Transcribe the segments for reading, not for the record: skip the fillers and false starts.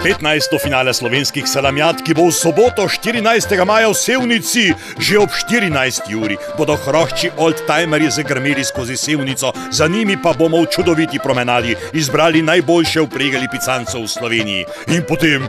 15. finale slovenskih salamjat, ki bo v soboto 14. maja v Sevnici, že ob 14. uri, bodo hrošči oldtimerji zagrmeli skozi Sevnico, za njimi pa bomo v čudoviti promenadi izbrali najboljše vprege lipicancev v Sloveniji. In potem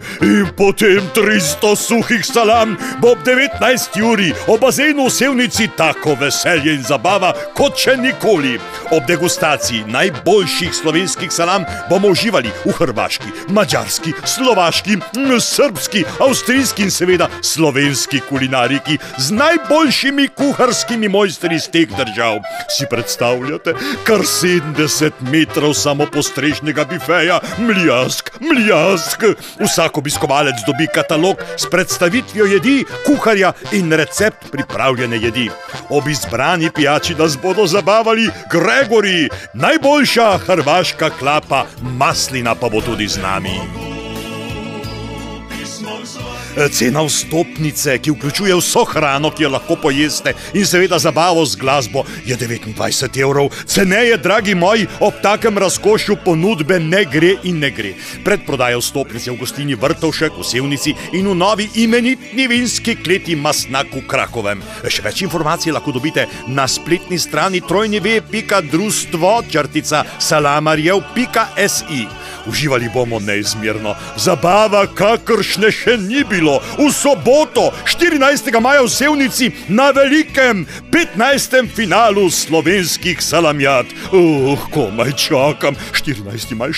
300 suhih salam bo ob 19. uri ob bazenu v Sevnici tako veselje in zabava kot še nikoli. Ob degustaciji najboljših slovenskih salam bomo uživali v hrvaški, mađarski, slovaški, srbski, avstrijski in seveda slovenski kulinariki z najboljšimi kuharskimi mojstri iz teh držav. Si predstavljate? Kar 70 metrov samopostrežnega bifeja, mljask. Vsak obiskovalec dobi katalog s predstavitvijo jedi, kuharja in recept pripravljene jedi. Ob izbrani pijači nas bodo zabavali Gregori, najboljša hrvaška klapa maslina pa bo tudi z nami. Cena vstopnice, ki vključuje vso hrano, ki jo lahko pojeste, in seveda zabavo z glasbo, je 29 evrov. Ceneje, dragi moji, ob takem razkošju ponudbe ne gre. Predprodaja vstopnice v gostilni Vrtovšek v Sevnici in v novi imenitni vinski kleti Masnak v Krakovem. Še več informacij lahko dobite na spletni strani www.društvo-salamarjev.si. Uživali bomo neizmerno. Zabava, kakršne še ni bilo. V soboto, 14. maja v Sevnici, na velikem 15. finalu slovenskih salamjat. Komaj čakam. 14. maj.